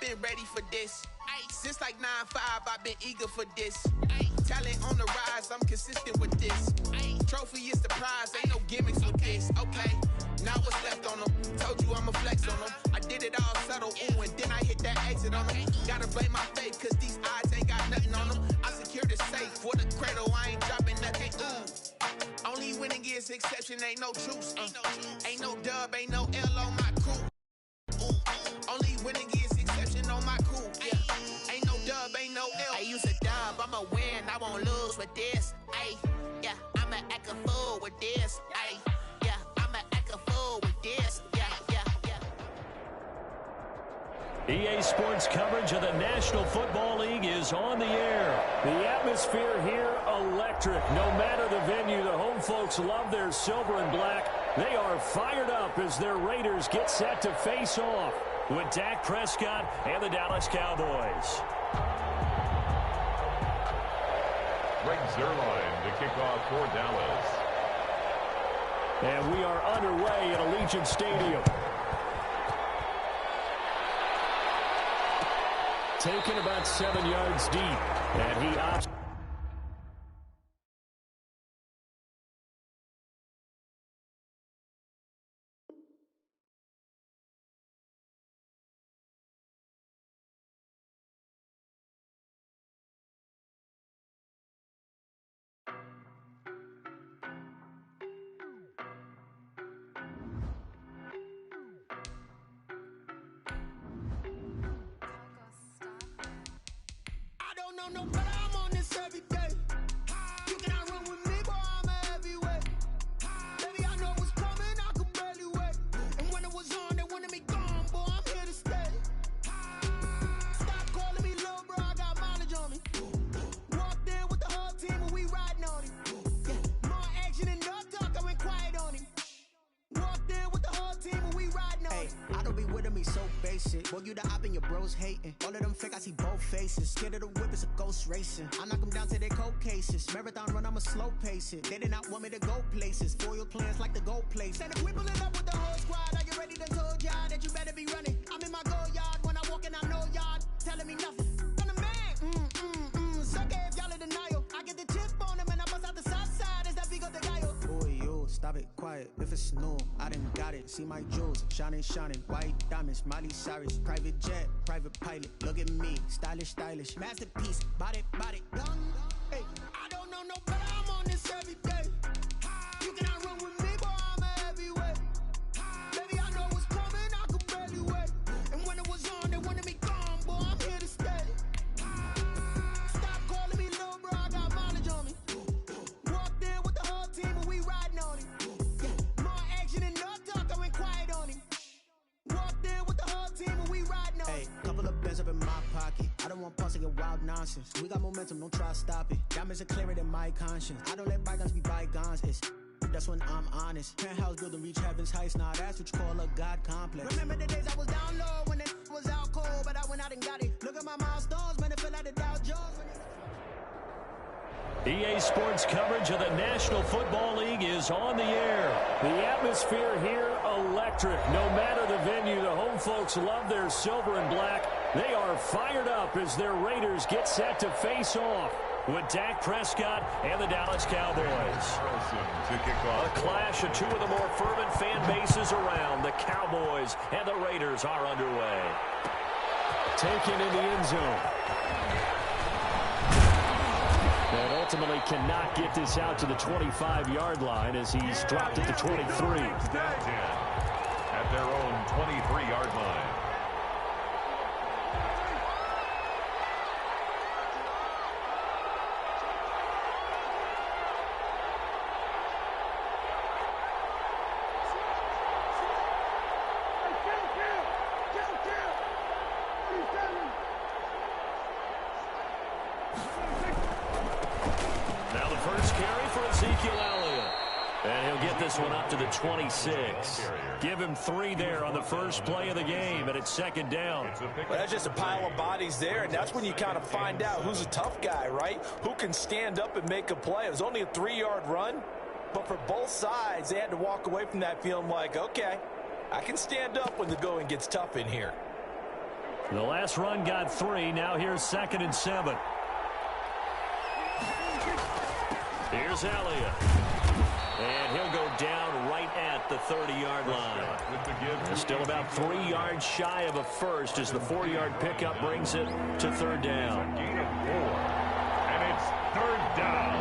I've been ready for this. Since like 9-5, I've been eager for this. Talent on the rise, I'm consistent with this. Trophy is the prize, ain't no gimmicks with this. Okay, now what's left on them? Told you I'ma flex on them. I did it all subtle, ooh, and then I hit that exit on them. Gotta blame my faith, cause these odds ain't got nothing on them. I secured the safe for the cradle, I ain't dropping nothing, ooh. Only winning is exception, ain't no truce. Ain't no dub, ain't no L on my crew. Only winning is exception on my crew, yeah. Ain't no dub, ain't no L. I use a dub, I'ma win, I won't lose with this. Ay, yeah, I'ma act a fool with this. Ay, yeah, I'ma act a fool with this. Yeah, yeah, yeah. EA Sports coverage of the National Football League is on the air. The atmosphere here, electric. No matter the venue, the home folks love their silver and black. They are fired up as their Raiders get set to face off with Dak Prescott and the Dallas Cowboys. Greg Zuerlein to kick off for Dallas. And we are underway at Allegiant Stadium. Taken about 7 yards deep, and he opts. No, but I'm on this every day. You cannot run with me, boy, I'm a heavyweight. Baby, I know what's coming, I could barely wait. And when it was on, they wanted me gone, boy, I'm here to stay. Stop calling me little bro, I got mileage on me. Walked in with the whole team and we riding on him. Yeah, more action and no talk, I went quiet on him. Walked in with the whole team and we riding on him. I don't be with him, he's so basic. Boy, you the op and your bros hating. All of them fake, I see both faces. Scared of the whip, it's a ghost racing. I knock them down to their cold cases. Marathon run, I'ma slow pace it. They did not want me to go places. Foil plans like the gold place. And if we pulling up with the whole squad, are you ready to told y'all that you better be running? I'm in my go yard when I walk in, I know y'all telling me nothing. I'm the man, suck it if y'all in denial. I get the chip on them and I bust out the south side. Is that Vigo de Gallo? Boy, you stop it, quiet. If it's new, I done got it. See my jewels, shining, shining. White diamonds, Miley Cyrus. Private jet, private pilot. Look at me, stylish, stylish. Masterpiece, body, body. Hey, I don't know no better, I'm on this every day. You cannot run with me, boy, I'm a heavyweight. Baby, I know what's coming, I could barely wait. And when it was on, they wanted me gone, boy, I'm here to stay. Stop calling me little bro, I got mileage on me. Walked in with the whole team and we riding on him. Yeah, more action and no talk, I went quiet on him. Walked in with the whole team and we riding on him. Hey, couple of bands up in my pocket. I don't want pulse to get wild nonsense. We got momentum, don't try to stop it. Diamonds are clearer than my conscience. I don't let bygones be bygones. It's that's when I'm honest. Penthouse building reach heaven's heights. Now that's what you call a God complex. Remember the days I was down low when it was out cold, but I went out and got it. Look at my milestones, man, it feel like the Dow Jones. EA Sports coverage of the National Football League is on the air. The atmosphere here, electric. No matter the venue, the home folks love their silver and black. They are fired up as their Raiders get set to face off with Dak Prescott and the Dallas Cowboys. A clash of two of the more fervent fan bases around. The Cowboys and the Raiders are underway. Taken in the end zone. And ultimately cannot get this out to the 25-yard line as he's dropped at the 23. At their own 23-yard line. One up to the 26. Give him 3 there on the first play of the game, and it's second down. Well, that's just a pile of bodies there, and that's when you kind of find out who's a tough guy, right? Who can stand up and make a play. It was only a 3-yard run, but for both sides, they had to walk away from that feeling like, okay, I can stand up when the going gets tough in here. The last run got 3. Now here's 2nd and 7. Here's Elliott. And he'll go down right at the 30-yard line. It's still about 3 yards shy of a first as the 4-yard pickup brings it to 3rd down. Gain of 4. And it's 3rd down.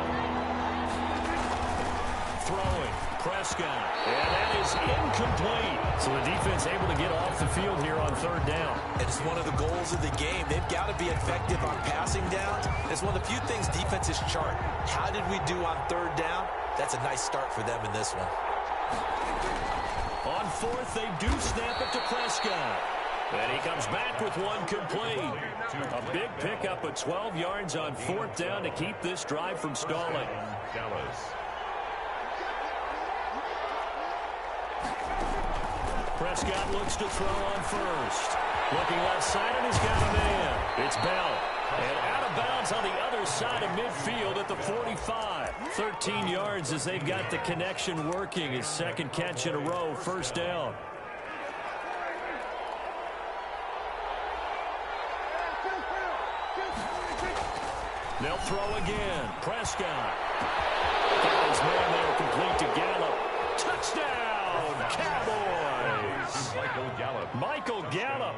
Throwing. Prescott. And that is incomplete. So the defense able to get off the field here on 3rd down. It's one of the goals of the game. They've got to be effective on passing downs. It's one of the few things defenses chart. How did we do on 3rd down? That's a nice start for them in this one. On 4th, they do snap it to Prescott. And he comes back with one complete. A big pickup of 12 yards on 4th down to keep this drive from stalling. Dallas. Prescott looks to throw on 1st. Looking left side, and he's got a man. It's Bell. And out of bounds on the other side of midfield at the 45. 13 yards as they've got the connection working. His 2nd catch in a row, 1st down. They'll throw again. Prescott. Got his man there, complete to Gallup. Touchdown, Cowboys. Michael Gallup,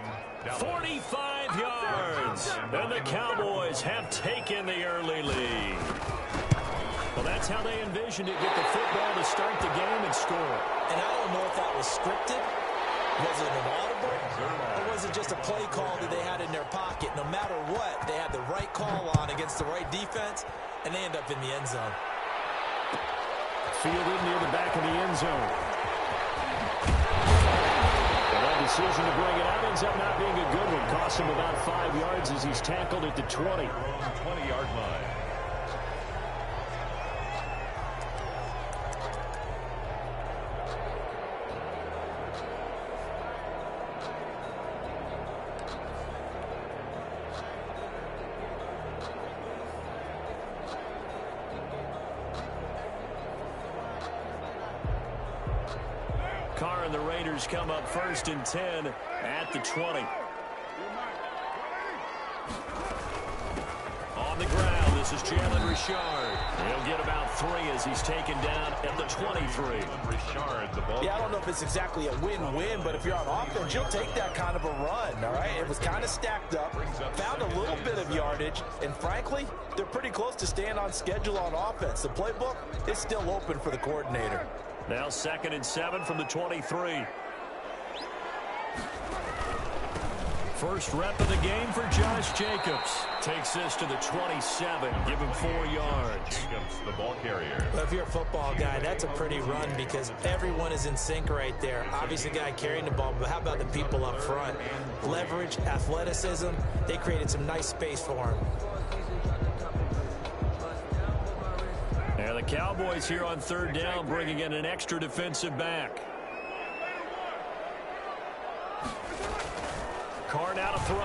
45 yards. And the Cowboys have taken the early lead. Well, that's how they envisioned it. Get the football to start the game and score. And I don't know if that was scripted. Was it an audible? Or was it just a play call that they had in their pocket? No matter what, they had the right call on against the right defense, and they end up in the end zone. Fielded near the back of the end zone. And that decision to bring it out ends up not being a good one. Costs him about 5 yards as he's tackled at the 20. 20-yard line. Carr and the Raiders come up 1st and 10 at the 20. On the ground, this is Jalen Richard. He'll get about 3 as he's taken down at the 23. Richard, the ball. Yeah, I don't know if it's exactly a win-win, but if you're on offense, you'll take that kind of a run, all right? It was kind of stacked up, found a little bit of yardage, and frankly, they're pretty close to staying on schedule on offense. The playbook is still open for the coordinator. Now 2nd and 7 from the 23. First rep of the game for Josh Jacobs. Takes this to the 27. Give him 4 yards. Jacobs, the ball carrier. Well, if you're a football guy, that's a pretty run because everyone is in sync right there. Obviously, the guy carrying the ball, but how about the people up front? Leverage, athleticism. They created some nice space for him. And the Cowboys here on 3rd down, bringing in an extra defensive back. Carr now to throw.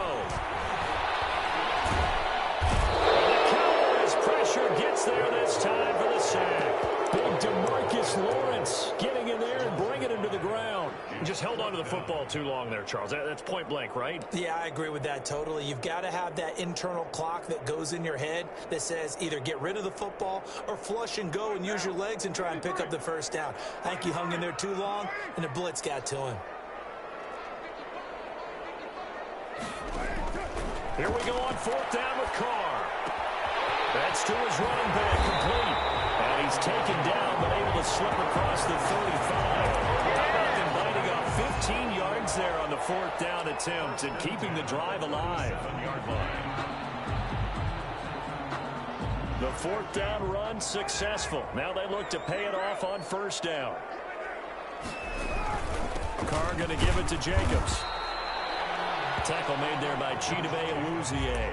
And the Cowboys pressure gets there this time for the sack. Big DeMarcus Lawrence getting in there and bringing him to the ground. Just held on to the football too long there, Charles. That's point blank, right? Yeah, I agree with that totally. You've got to have that internal clock that goes in your head that says either get rid of the football or flush and go and use your legs and try and pick up the 1st down. I think he hung in there too long, and the blitz got to him. Here we go on 4th down with Carr. That's to his running back, complete. And he's taken down, but able to slip across the 35. How about them biting off 15 yards there on the 4th down attempt and keeping the drive alive? The 4th down run successful. Now they look to pay it off on 1st down. Carr going to give it to Jacobs. Tackle made there by Chidobe Awuzie.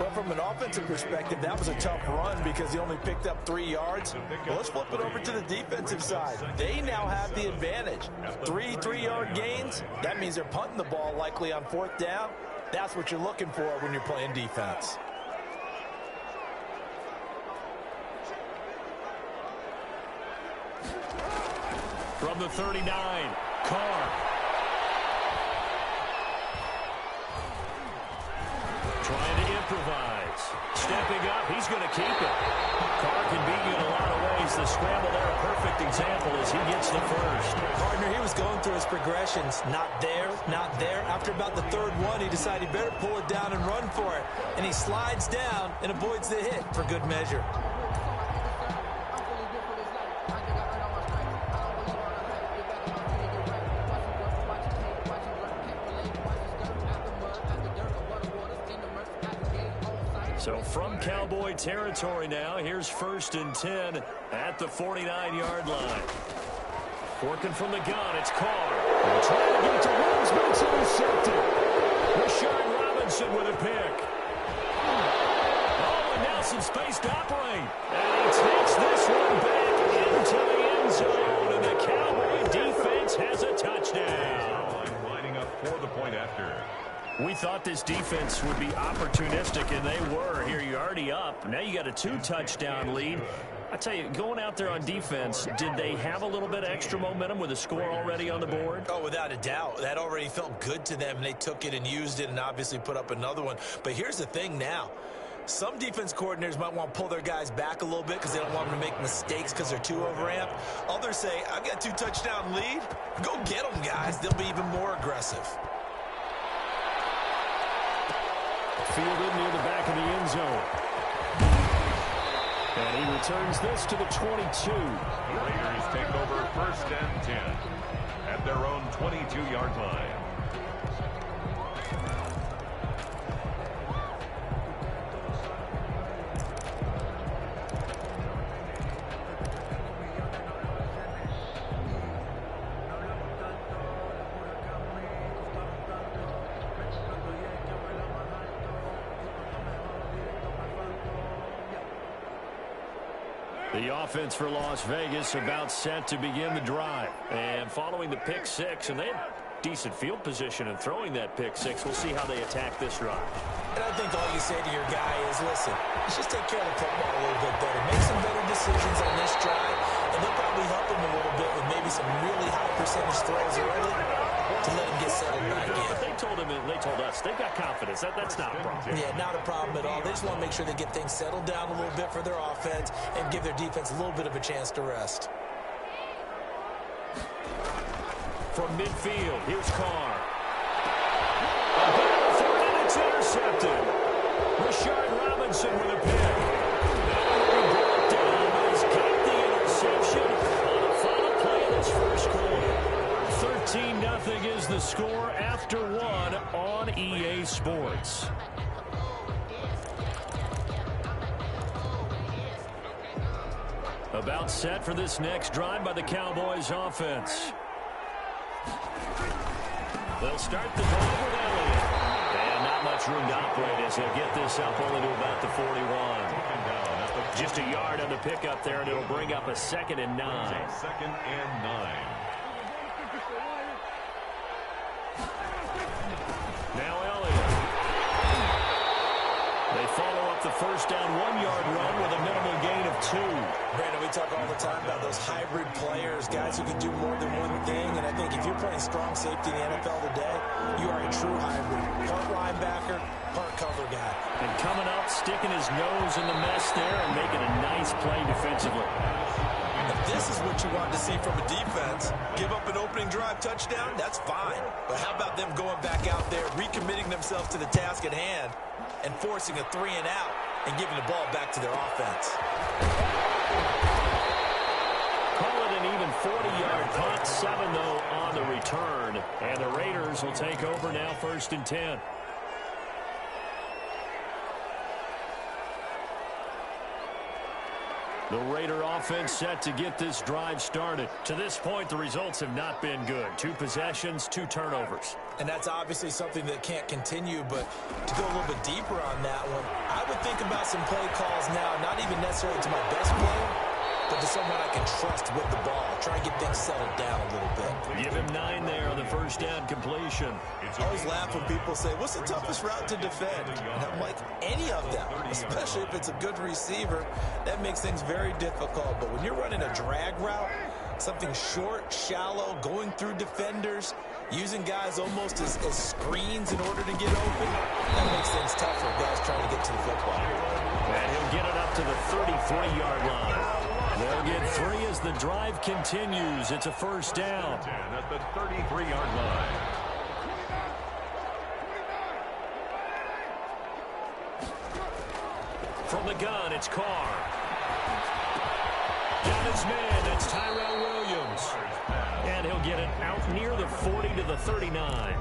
Well, from an offensive perspective, that was a tough run because he only picked up 3 yards. Well, let's flip it over to the defensive side. They now have the advantage. 3 3-yard gains. That means they're punting the ball likely on 4th down. That's what you're looking for when you're playing defense. From the 39, Carr. provides. Stepping up, he's going to keep it. Carr can beat you in a lot of ways. The scramble there, a perfect example as he gets the first. Partner, he was going through his progressions. Not there, not there. After about the third one, he decided he better pull it down and run for it. And he slides down and avoids the hit for good measure. So from Cowboy territory now, here's 1st and 10 at the 49-yard line. Working from the gun, it's Carr. Trying to get to Williams, but it's intercepted. Rashard Robinson with a pick. Oh, and now some space to operate. And he takes this one back into the end zone, and the Cowboy defense has a touchdown. Lining up for the point after. We thought this defense would be opportunistic, and they were. Here, you're already up. Now you got a 2-touchdown lead. I tell you, going out there on defense, did they have a little bit of extra momentum with a score already on the board? Oh, without a doubt. That already felt good to them, and they took it and used it and obviously put up another one. But here's the thing now. Some defense coordinators might want to pull their guys back a little bit because they don't want them to make mistakes because they're too overamped. Others say, I've got a 2-touchdown lead. Go get them, guys. They'll be even more aggressive. Fielded near the back of the end zone. And he returns this to the 22. The Raiders take over 1st and 10 at their own 22-yard line. The offense for Las Vegas about set to begin the drive. And following the pick six, and they had decent field position in throwing that pick six. We'll see how they attack this drive. And I think all you say to your guy is, listen, let's just take care of the football a little bit better. Make some better decisions on this drive, and they'll probably help him a little bit with maybe some really high percentage throws early to let him get settled back in. But they told him, and they told us, they've got confidence. That's not a problem. Yeah, not a problem at all. They just want to make sure they get things settled down a little bit for their offense and give their defense a little bit of a chance to rest. From midfield, here's Carr. And it's intercepted. Rashard Robinson with a pick. Brought down. He's got the interception on the final play of this first quarter. 13-0 is the score after one on EA Sports. About set for this next drive by the Cowboys offense. They'll start the drive with Elliott. And not much room to operate as they'll get this up only to about the 41. Just a yard on the pickup there, and it'll bring up a 2nd and 9. 2nd and 9. Now Elliott. They follow up the first down 1-yard run with a minimal gain of 2. Brandon, we talk all the time about those hybrid players, guys who can do more than one thing, and I think if you're playing strong safety in the NFL today, you are a true hybrid. Part linebacker, part cover guy. And coming up, sticking his nose in the mess there and making a nice play defensively. If this is what you want to see from a defense, give up an opening drive touchdown, that's fine. But how about them going back out there, recommitting themselves to the task at hand, and forcing a 3-and-out and giving the ball back to their offense? Call it an even 40-yard punt, 7 though on the return. And the Raiders will take over now 1st and 10. The Raider offense set to get this drive started. To this point, the results have not been good. 2 possessions, 2 turnovers. And that's obviously something that can't continue, but to go a little bit deeper on that one, I would think about some play calls now, not even necessarily to my best player, but to someone I can trust with the ball. Try and get things settled down a little bit. Give him 9 there on the first down completion. I always laugh when people say, what's the toughest route to defend? And I'm like, any of them, especially if it's a good receiver. That makes things very difficult. But when you're running a drag route, Something short, shallow, going through defenders, using guys almost as screens in order to get open. That makes things tough for guys trying to get to the football. And he'll get it up to the 33-yard line. They'll get 3 as the drive continues. It's a first down. 10 at the 33-yard line. From the gun, it's Carr. Down his man, that's Tyrell Williams. And he'll get it out near the 40 to the 39.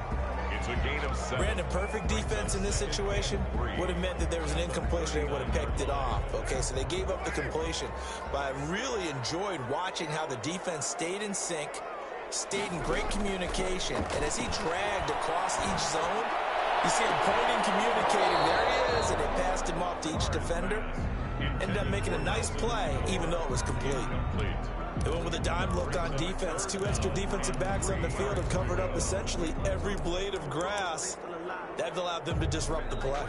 It's a gain of 7. Brandon, perfect defense in this situation would have meant that there was an incompletion. They would have picked it off. Okay, so they gave up the completion. But I really enjoyed watching how the defense stayed in sync, stayed in great communication. And as he dragged across each zone, you see him pointing, communicating. There he is, and they passed him off to each defender. Ended up making a nice play, even though it was complete. They went with a dime look on defense. 2 extra defensive backs on the field have covered up essentially every blade of grass. That allowed them to disrupt the play.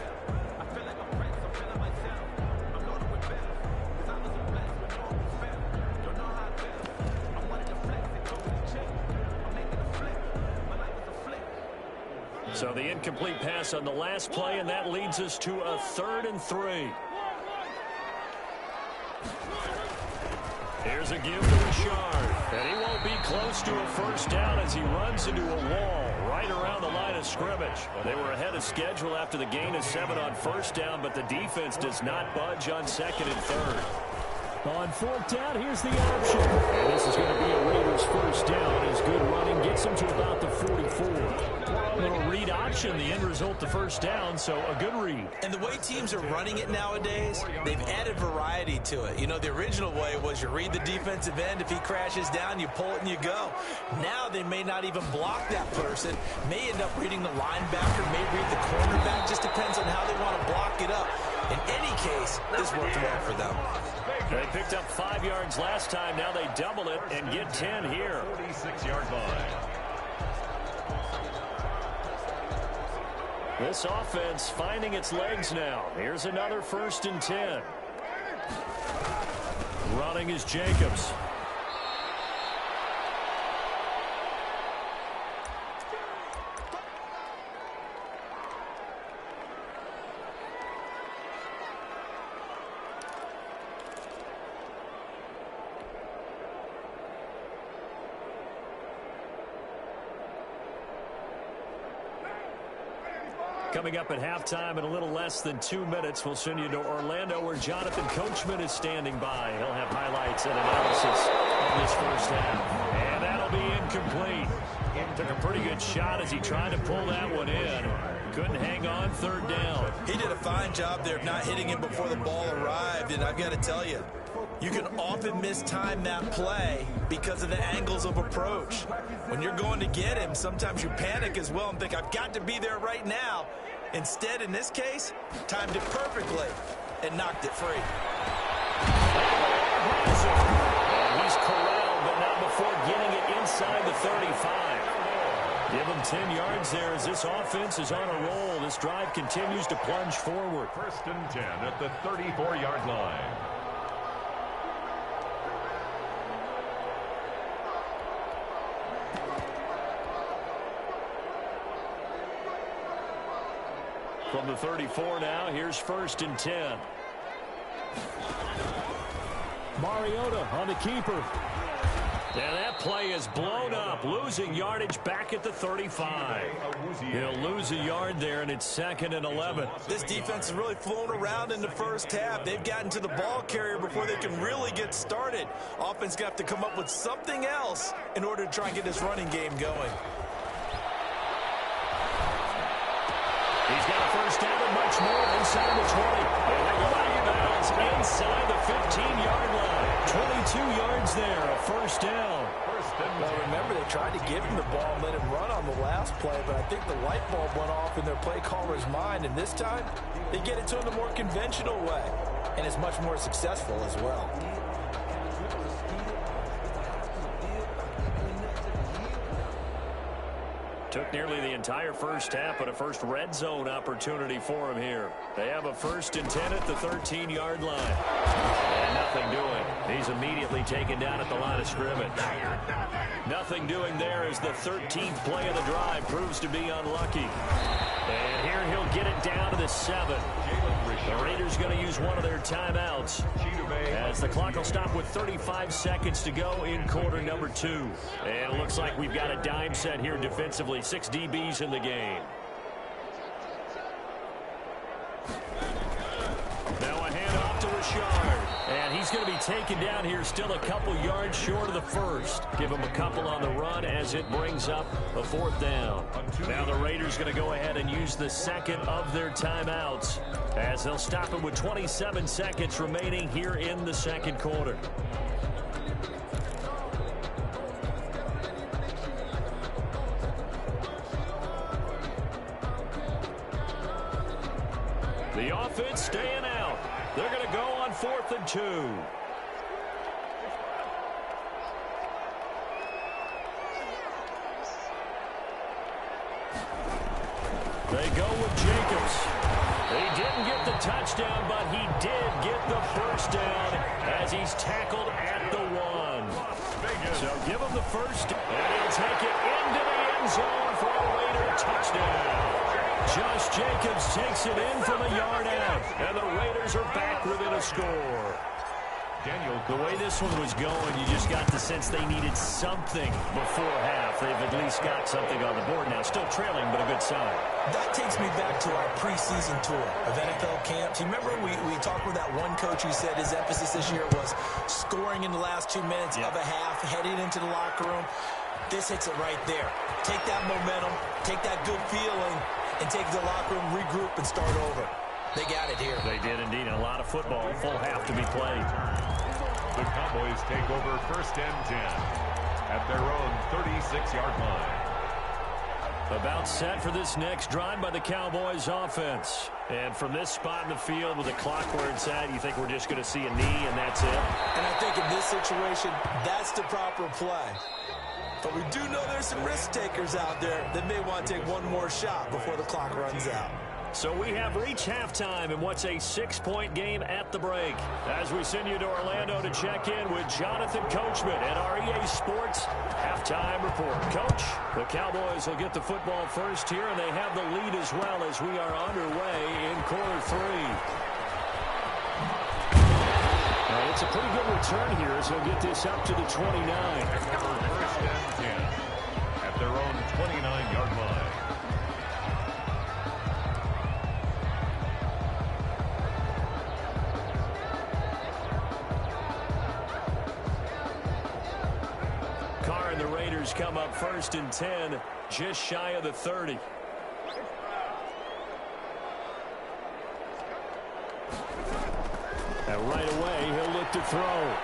So the incomplete pass on the last play, and that leads us to a 3rd and 3. Here's a give to Richard, and he won't be close to a first down as he runs into a wall right around the line of scrimmage. They were ahead of schedule after the gain of 7 on first down, but the defense does not budge on 2nd and 3rd. On 4th down, here's the option. And this is going to be a Raiders first down as good running gets them to about the 44. Little read option, the end result, the first down, so a good read. And the way teams are running it nowadays, they've added variety to it. You know, the original way was you read the defensive end. If he crashes down, you pull it and you go. Now they may not even block that person, may end up reading the linebacker, may read the cornerback. Just depends on how they want to block it up. In any case, this worked well for them. They picked up 5 yards last time. Now they double it and get 10 here. 46-yard line. This offense finding its legs now. Here's another 1st and 10. Running is Jacobs. Coming up at halftime in a little less than 2 minutes, we'll send you to Orlando where Jonathan Coachman is standing by. He'll have highlights and analysis of this first half. And that'll be incomplete. Took a pretty good shot as he tried to pull that one in. Couldn't hang on 3rd down. He did a fine job there of not hitting him before the ball arrived, and I've got to tell you, you can often mistime that play because of the angles of approach. When you're going to get him, sometimes you panic as well and think, I've got to be there right now. Instead, in this case, timed it perfectly and knocked it free. And he's corralled, but not before getting it inside the 35. Give him 10 yards there as this offense is on a roll. This drive continues to plunge forward. 1st and 10 at the 34-yard line. From the 34 now, here's 1st and 10. Mariota on the keeper. And that play is blown up, losing yardage back at the 35. He'll lose a yard there, and it's 2nd and 11. This defense has really flown around in the first half. They've gotten to the ball carrier before they can really get started. Offense got to come up with something else in order to try and get this running game going. He's got a first down and much more inside the 20. And they go out of bounds inside the 15-yard line. 22 yards there, a first down. Well, remember, they tried to give him the ball and let him run on the last play, but I think the light bulb went off in their play caller's mind, and this time they get it to him the more conventional way, and it's much more successful as well. Took nearly the entire first half, but a first red zone opportunity for him here. They have a 1st and 10 at the 13-yard line. And now nothing doing. He's immediately taken down at the line of scrimmage. Nothing doing there as the 13th play of the drive proves to be unlucky. And here he'll get it down to the 7. The Raiders going to use one of their timeouts as the clock will stop with 35 seconds to go in quarter number 2. And it looks like we've got a dime set here defensively. 6 DBs in the game. Now a handoff to Richard. And he's going to be taken down here still a couple yards short of the first. Give him a couple on the run as it brings up a 4th down. Now the Raiders going to go ahead and use the second of their timeouts as they'll stop it with 27 seconds remaining here in the second quarter. The offense staying out. They're going to go on 4th and 2. They go with Jacobs. He didn't get the touchdown, but he did get the first down as he's tackled at the 1. So give him the first, and he'll take it into the end zone for a Raider touchdown. Josh Jacobs takes it in from a yard out, and the Raiders are back within a score. The way this one was going, you just got the sense they needed something before half. They've at least got something on the board now. Still trailing, but a good sign. That takes me back to our preseason tour of NFL camps. You remember we talked with that one coach who said his emphasis this year was scoring in the last 2 minutes of a half, heading into the locker room. This hits it right there. Take that momentum, take that good feeling, and take the locker room, regroup, and start over. They got it here. They did indeed. A lot of football, full half to be played. The Cowboys take over 1st and 10 at their own 36-yard line. About set for this next drive by the Cowboys offense. And from this spot in the field with the clock where it's at, you think we're just going to see a knee and that's it? And I think in this situation, that's the proper play. But we do know there's some risk takers out there that may want to take one more shot before the clock runs out. So we have reached halftime in what's a 6-point game at the break. As we send you to Orlando to check in with Jonathan Coachman at our EA Sports Halftime Report. Coach, the Cowboys will get the football first here, and they have the lead as well as we are underway in quarter 3. It's a pretty good return here as they'll get this up to the 29. 1st and 10 at their own 29-yard line. Carr and the Raiders come up 1st and 10, just shy of the 30. And right away, he'll look to throw.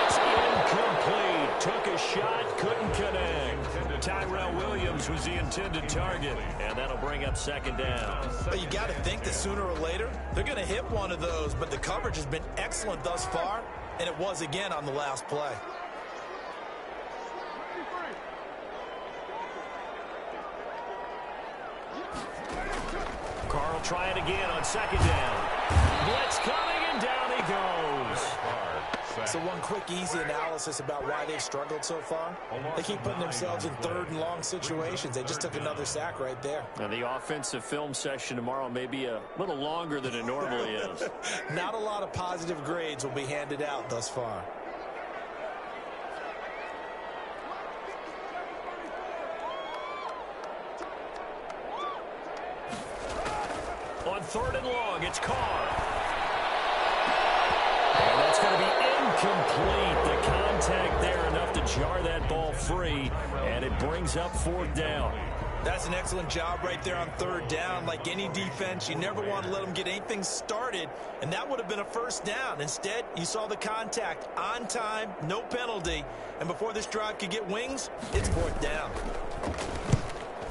It's incomplete. Took a shot, couldn't connect. Tyrell Williams was the intended target, and that'll bring up 2nd down. But you got to think that sooner or later, they're going to hit one of those, but the coverage has been excellent thus far, and it was again on the last play. Carr will try it again on 2nd down. Blitz coming, and down he goes. So one quick, easy analysis about why they've struggled so far. They keep putting themselves in 3rd and long situations. They just took another sack right there. Now the offensive film session tomorrow may be a little longer than it normally is. Not a lot of positive grades will be handed out thus far. On 3rd and long, it's Carr. And that's going to be incomplete. The contact there enough to jar that ball free, and it brings up 4th down. That's an excellent job right there on 3rd down. Like any defense, you never want to let them get anything started, and that would have been a 1st down. Instead, you saw the contact on time, no penalty, and before this drive could get wings, it's 4th down.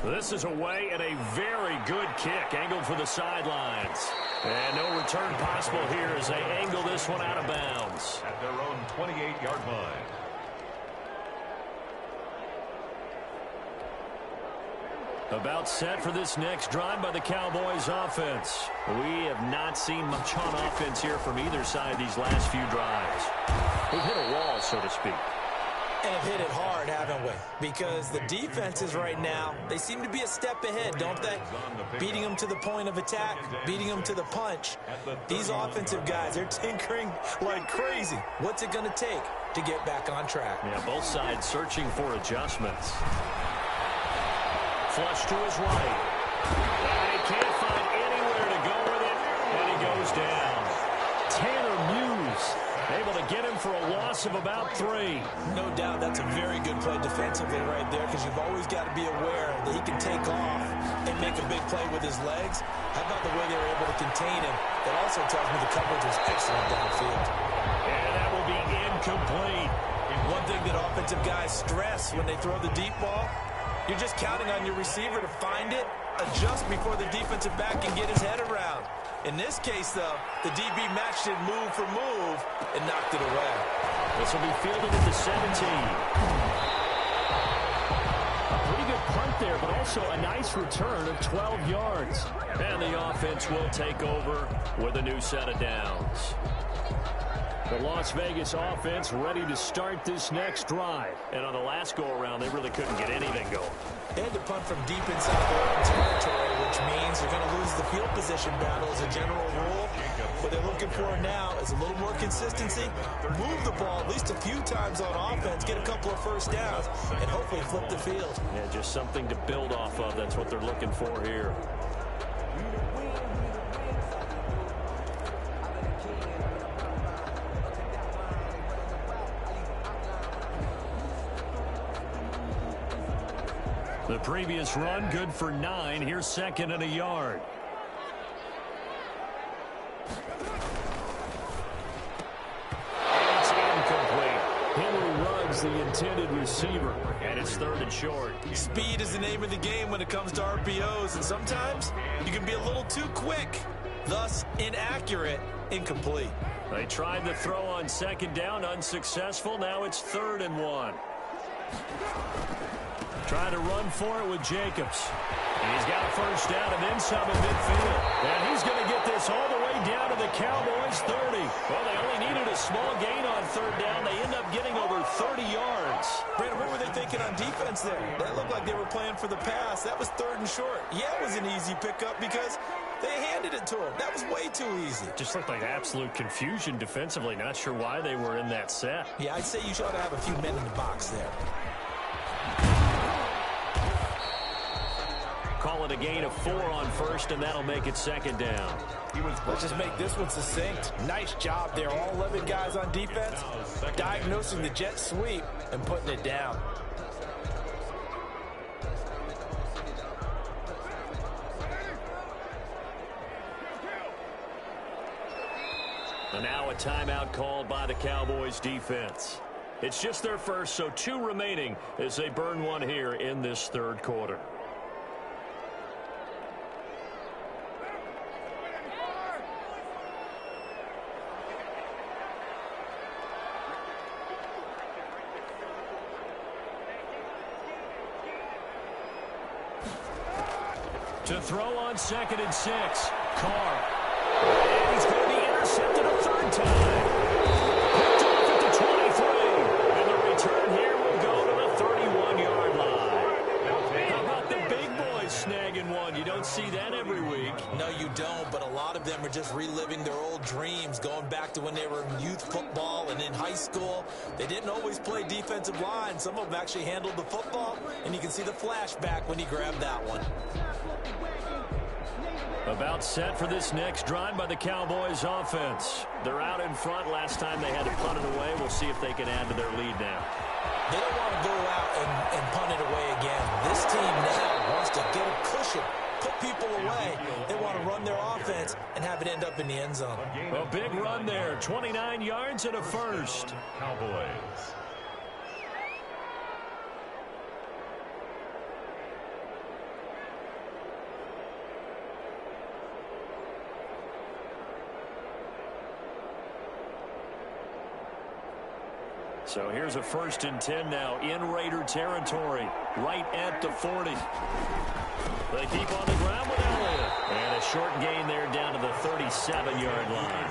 This is away and a very good kick angled for the sidelines. And no return possible here as they angle this one out of bounds. At their own 28-yard line. About set for this next drive by the Cowboys offense. We have not seen much on offense here from either side these last few drives. We've hit a wall, so to speak. And have hit it hard, haven't we? Because the defenses right now, they seem to be a step ahead, don't they? Beating them to the point of attack, beating them to the punch. These offensive guys, they're tinkering like crazy. What's it going to take to get back on track? Yeah, both sides searching for adjustments. Flush to his right. And he can't find anywhere to go with it, and he goes down. Tanner Muse able to get him for a loss of about 3. No doubt that's a very good play defensively right there, because you've always got to be aware that he can take off and make a big play with his legs. How about the way they were able to contain him? That also tells me the coverage was excellent downfield. And that will be incomplete. One thing that offensive guys stress when they throw the deep ball, you're just counting on your receiver to find it, adjust before the defensive back can get his head around. In this case, though, the DB matched it move for move and knocked it away. This will be fielded at the 17. A pretty good punt there, but also a nice return of 12 yards. And the offense will take over with a new set of downs. The Las Vegas offense ready to start this next drive. And on the last go-around, they really couldn't get anything going. They had to punt from deep inside their own territory, which means they're going to lose the field position battle as a general rule. What they're looking for now is a little more consistency, move the ball at least a few times on offense, get a couple of first downs, and hopefully flip the field. Yeah, just something to build off of. That's what they're looking for here. The previous run, good for 9. Here's second and a yard. It's incomplete. Henry Ruggs, the intended receiver, and it's third and short. Speed is the name of the game when it comes to RPOs, and sometimes you can be a little too quick, thus inaccurate, incomplete. They tried the throw on second down, unsuccessful. Now it's 3rd and 1. Trying to run for it with Jacobs. And he's got a first down and then some in midfield. And he's going to get this all the way down to the Cowboys' 30. Well, they only needed a small gain on third down. They end up getting over 30 yards. Brandon, what were they thinking on defense there? That looked like they were playing for the pass. That was 3rd and short. Yeah, it was an easy pickup because they handed it to him. That was way too easy. Just looked like absolute confusion defensively. Not sure why they were in that set. Yeah, I'd say you ought to have a few men in the box there. Call it a gain of 4 on first, and that'll make it second down. Let's just make this one succinct. Nice job there. All 11 guys on defense diagnosing the jet sweep and putting it down. And now a timeout called by the Cowboys defense. It's just their first, so 2 remaining as they burn one here in this 3rd quarter. To throw on 2nd and 6. Carr. And he's going to be intercepted a 3rd time. Picked off at the 23. And the return here will go to the 31-yard line. How about the big boys snagging one? You don't see that every week. No, you don't, but a lot of them are just reliving their old dreams, going back to when they were in youth football and in high school. They didn't always play defensive line. Some of them actually handled the football, and you can see the flashback when he grabbed that one. About set for this next drive by the Cowboys offense. They're out in front. Last time they had to punt it away. We'll see if they can add to their lead now. They don't want to go out and punt it away again. This team now wants to get a cushion, put people away. They want to run their offense and have it end up in the end zone. A big run there, 29 yards and a first. Cowboys. So here's a 1st and 10 now in Raider territory, right at the 40. They keep on the ground with Elliott. And a short gain there down to the 37-yard line.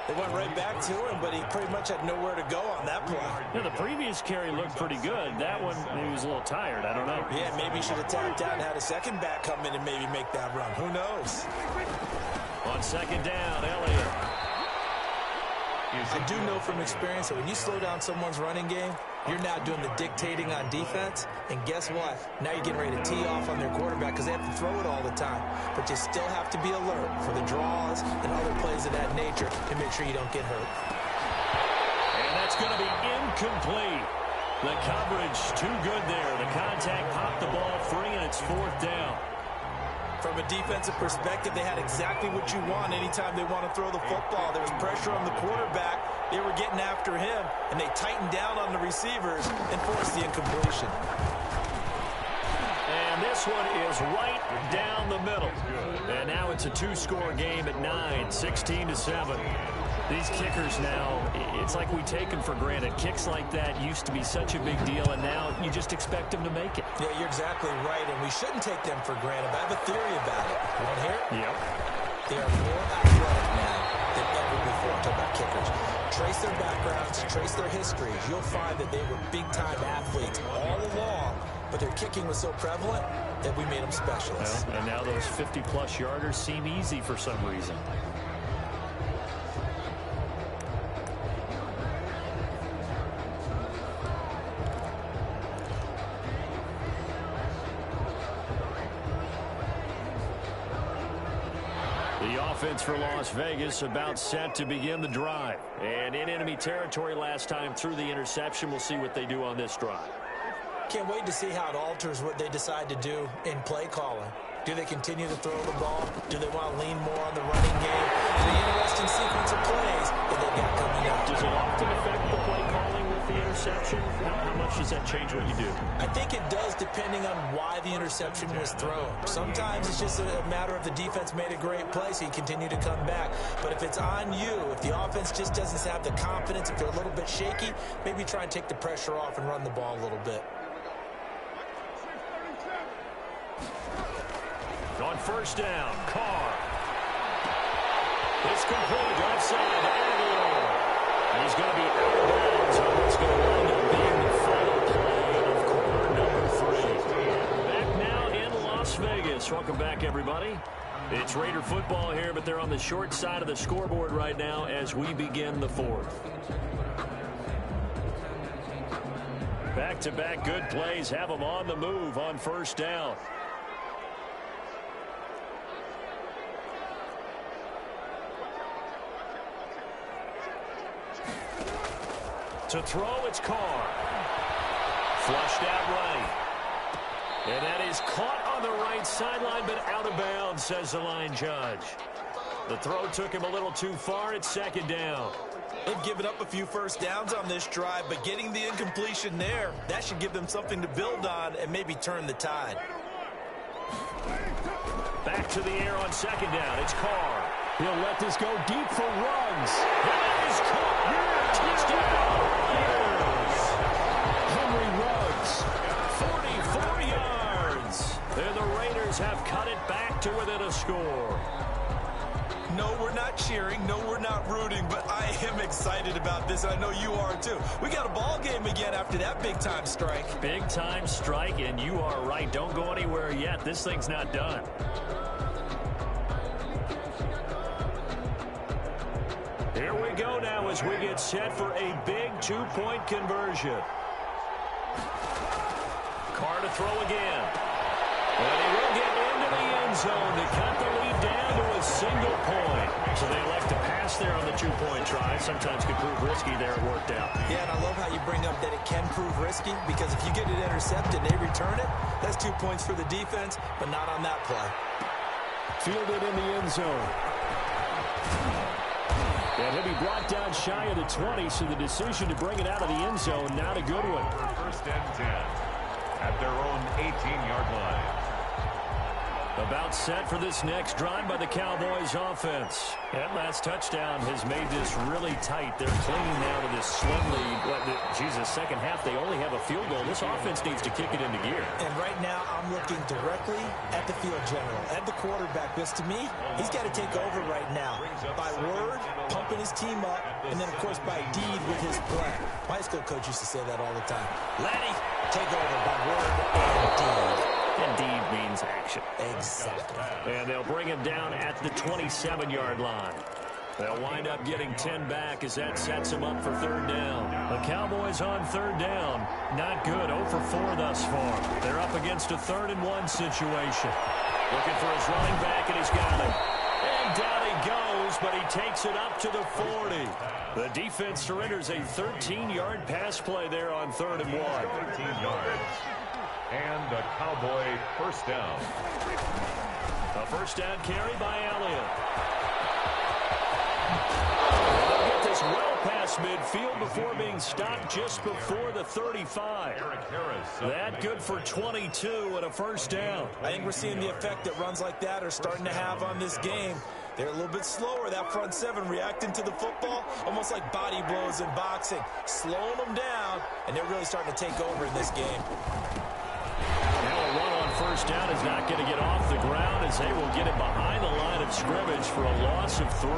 They went right back to him, but he pretty much had nowhere to go on that play. Yeah, the previous carry looked pretty good. That one, maybe he was a little tired. I don't know. Yeah, maybe he should have tapped out and had a second back come in and maybe make that run. Who knows? On 2nd down, Elliott. I do know from experience that when you slow down someone's running game, you're now doing the dictating on defense. And guess what? Now you're getting ready to tee off on their quarterback because they have to throw it all the time. But you still have to be alert for the draws and other plays of that nature to make sure you don't get hurt. And that's going to be incomplete. The coverage too good there. The contact popped the ball free, and it's 4th down. From a defensive perspective, they had exactly what you want anytime they want to throw the football. There was pressure on the quarterback. They were getting after him, and they tightened down on the receivers and forced the incompletion. And this one is right down the middle. And now it's a 2-score game at 9, 16-7. These kickers now, it's like we take them for granted. Kicks like that used to be such a big deal, and now you just expect them to make it. Yeah, you're exactly right, and we shouldn't take them for granted. But I have a theory about it. You want to hear it? Yep. They are more athletic now than ever before. I'm talking about kickers. Trace their backgrounds, trace their histories. You'll find that they were big-time athletes all along, but their kicking was so prevalent that we made them specialists. Well, and now those 50-plus yarders seem easy for some reason. The offense for Las Vegas about set to begin the drive. And in enemy territory last time through the interception. We'll see what they do on this drive. Can't wait to see how it alters what they decide to do in play calling. Do they continue to throw the ball? Do they want to lean more on the running game? And the interesting sequence of plays that they got coming up. Does it often affect the play calling with the interception? How much does that change what you do? I think it does, depending on why the interception was thrown. Sometimes it's just a matter of the defense made a great play, so you continue to come back. But if it's on you, if the offense just doesn't have the confidence, if they're a little bit shaky, maybe try and take the pressure off and run the ball a little bit. On 1st down, Carr. It's complete outside to Aguilar. He's going to be out of bounds on what's going to end up being the final play of quarter number 3. Back now in Las Vegas. Welcome back, everybody. It's Raider football here, but they're on the short side of the scoreboard right now as we begin the 4th. Back-to-back good plays have them on the move on 1st down. To throw, it's Carr. Flushed out right. And that is caught on the right sideline, but out of bounds, says the line judge. The throw took him a little too far. It's 2nd down. They've given up a few first downs on this drive, but getting the incompletion there, that should give them something to build on and maybe turn the tide. Back to the air on 2nd down. It's Carr. He'll let this go deep for Ruggs. That is caught. Touchdown. Henry Ruggs, 44 yards. And the Raiders have cut it back to within a score. No, we're not cheering. No, we're not rooting, but I am excited about this. I know you are too. We got a ball game again after that big-time strike. Big-time strike, and you are right. Don't go anywhere yet. This thing's not done. Here we go now as we get set for a big 2-point conversion. Carr to throw again. And he will get into the end zone to cut the lead down to a single point. So they elect to pass there on the 2-point try. Sometimes could prove risky there. It worked out. Yeah, and I love how you bring up that it can prove risky, because if you get it intercepted and they return it, that's 2 points for the defense, but not on that play. Fielded in the end zone. And he'll be brought down shy of the 20, so the decision to bring it out of the end zone, not a good one. 1st and 10 at their own 18-yard line. About set for this next drive by the Cowboys offense. That last touchdown has made this really tight. They're clinging now to this slim lead. Second half, they only have a field goal. This offense needs to kick it into gear. And right now, I'm looking directly at the field general, at the quarterback, because to me, he's got to take over right now by word, pumping his team up, and then, of course, by deed with his play. My high school coach used to say that all the time. Laddie, take over by word and deed. And deed means action. Exactly. And they'll bring him down at the 27-yard line. They'll wind up getting 10 back as that sets them up for third down. The Cowboys on third down. Not good. 0 for 4 thus far. They're up against a 3rd-and-1 situation. Looking for his running back, and he's got him. And down he goes, but he takes it up to the 40. The defense surrenders a 13-yard pass play there on 3rd and 1. 13 yards. And a Cowboy first down. A first down carry by Elliott. They'll get this well past midfield before being stopped just before the 35. That good for 22 and a first down. I think we're seeing the effect that runs like that are starting to have on this game. They're a little bit slower, that front seven, reacting to the football, almost like body blows in boxing, slowing them down, and they're really starting to take over in this game. Now a run on first down is not going to get off the ground as they will get it behind the line of scrimmage for a loss of 3.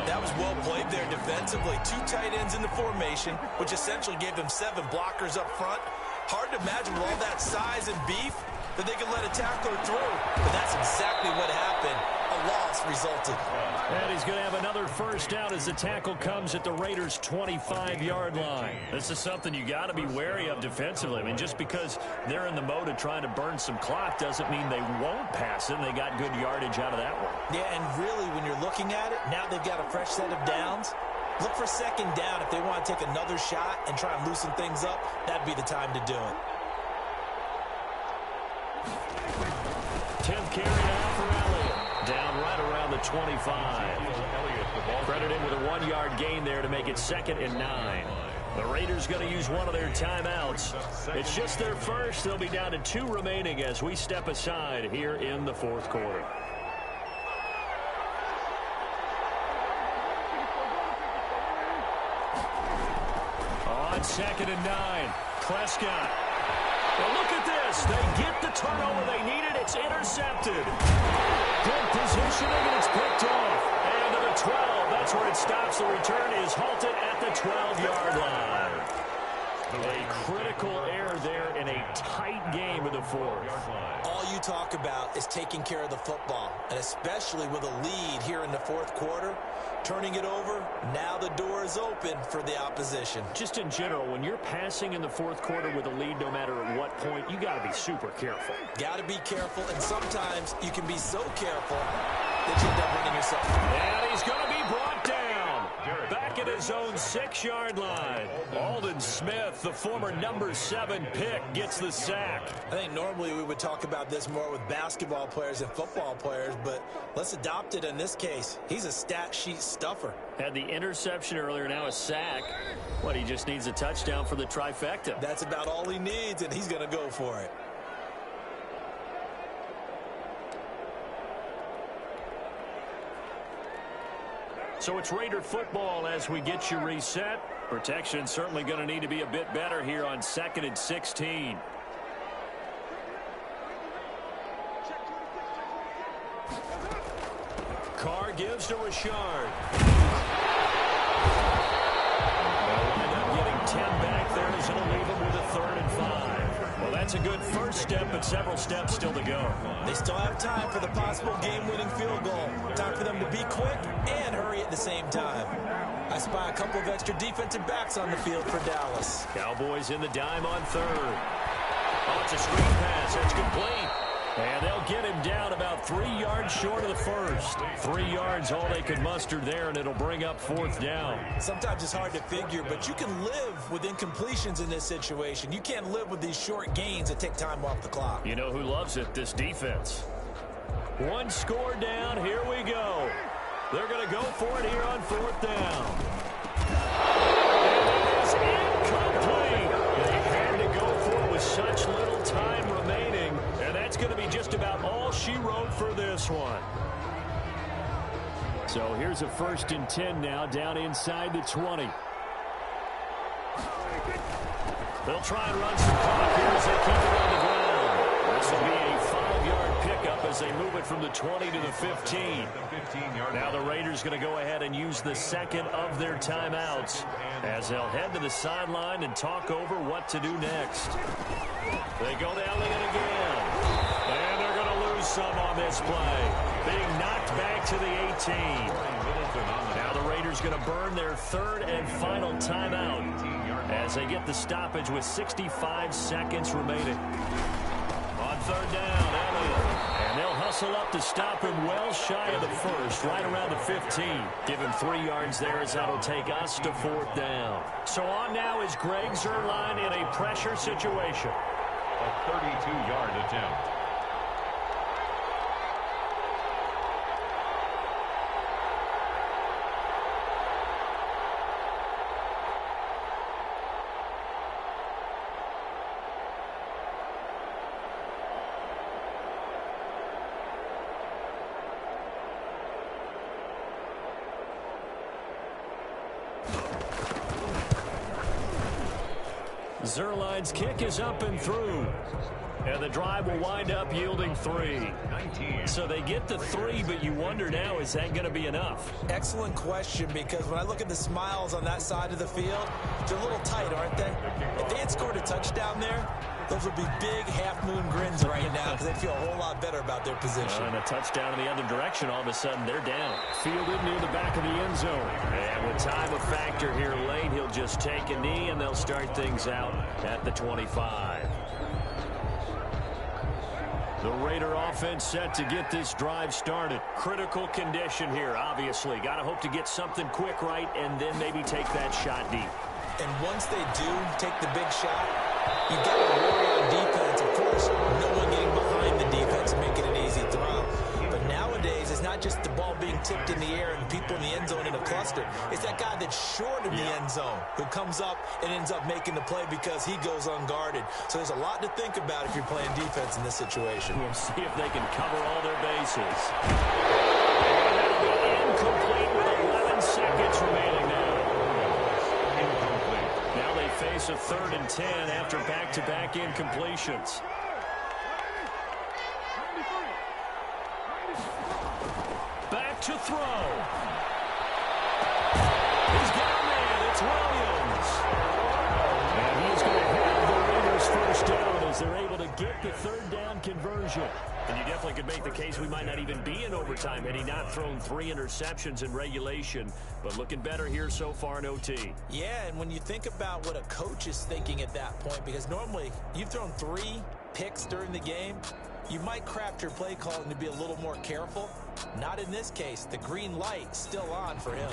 That was well played there defensively. 2 tight ends in the formation, which essentially gave them 7 blockers up front. Hard to imagine with all that size and beef that they could let a tackler through. But that's exactly what happened. A loss resulted. And he's going to have another first down as the tackle comes at the Raiders' 25-yard line. This is something you got to be wary of defensively. I mean, just because they're in the mode of trying to burn some clock doesn't mean they won't pass it, and they got good yardage out of that one. Yeah, and really, when you're looking at it, now they've got a fresh set of downs. Look for second down if they want to take another shot and try and loosen things up. That'd be the time to do it. 10th carry now for Elliott. Down right around the 25. Credited with a 1-yard gain there to make it 2nd and 9. The Raiders going to use one of their timeouts. It's just their first. They'll be down to 2 remaining as we step aside here in the 4th quarter. On 2nd and 9, Prescott. Well, look at this. They get the turnover they needed. It's intercepted. Good positioning, and it's picked off. And to the 12. That's where it stops. The return is halted at the 12-yard line. A critical error there in a tight game in the 4th. All you talk about is taking care of the football, and especially with a lead here in the 4th quarter. Turning it over, now the door is open for the opposition. Just in general, when you're passing in the 4th quarter with a lead, no matter at what point, you got to be super careful. Got to be careful, and sometimes you can be so careful that you end up running yourself. And he's going to be brought down. Back at his own 6-yard line. Aldon Smith, the former number 7 pick, gets the sack. I think normally we would talk about this more with basketball players and football players, but let's adopt it in this case. He's a stat sheet stuffer. Had the interception earlier, now a sack. What, he just needs a touchdown for the trifecta. That's about all he needs, and he's going to go for it. So it's Raider football as we get you reset. Protection certainly going to need to be a bit better here on 2nd and 16. Carr gives to Richard. They'll wind up getting 10 back there as it'll leave them with a 3rd and 5. Well, that's a good first step, but several steps still to go. They still have time for the possible game-winning field goal. Time for them to be quick and hurry at the same time. I spy a couple of extra defensive backs on the field for Dallas. Cowboys in the dime on 3rd. Oh, it's a screen pass. That's complete. And they'll get him down about 3 yards short of the first. 3 yards, all they could muster there, and it'll bring up 4th down. Sometimes it's hard to figure, but you can live with incompletions in this situation. You can't live with these short gains that take time off the clock. You know who loves it? This defense. 1 score down. Here we go. They're going to go for it here on 4th down. And it is incomplete. They had to go for it with such little time remaining, and that's going going to be just about all she wrote for this one. So here's a 1st and 10 now, down inside the 20. They'll try and run some clock here as they keep it on the ground. This will be a 5-yard pickup as they move it from the 20 to the 15. Now the Raiders going to go ahead and use the second of their timeouts as they'll head to the sideline and talk over what to do next. They go to Elliott again. And they're going to lose some on this play. Being knocked back to the 18. Now the Raiders going to burn their 3rd and final timeout as they get the stoppage with 65 seconds remaining. On 3rd down, Elliott. And they'll hustle up to stop him well shy of the 1st, right around the 15. Give him 3 yards there as that'll take us to 4th down. So on now is Greg Zuerlein in a pressure situation. A 32-yard attempt. Zuerlein's kick is up and through. And the drive will wind up yielding 3. So they get the 3, but you wonder now, is that going to be enough? Excellent question, because when I look at the smiles on that side of the field, they're a little tight, aren't they? If they had scored a touchdown there, those would be big half-moon grins right now because they'd feel a whole lot better about their position. And a touchdown in the other direction, all of a sudden they're down. Fielded near the back of the end zone. And with time a factor here late, he'll just take a knee and they'll start things out at the 25. The Raider offense set to get this drive started. Critical condition here, obviously. Got to hope to get something quick right and then maybe take that shot deep. And once they do take the big shot, you've got to worry on defense. Of course, no one getting behind the defense and making an easy throw. But nowadays, it's not just the ball being tipped in the air and people in the end zone in a cluster. It's that guy that's short of the end zone who comes up and ends up making the play because he goes unguarded. So there's a lot to think about if you're playing defense in this situation. We'll see if they can cover all their bases. And that'll be incomplete with 11 seconds remaining now. Now they face a 3rd and 10 after back-to-back incompletions. Back to throw. He's got a man. It's Williams. And he's going to have the Raiders first down as they're able to get the 3rd down conversion. And you definitely could make the case we might not even be in overtime had he not thrown 3 interceptions in regulation. But looking better here so far in OT. Yeah, and when you think about what a coach is thinking at that point, because normally you've thrown 3 picks during the game, you might craft your play calling to be a little more careful. Not in this case. The green light still on for him.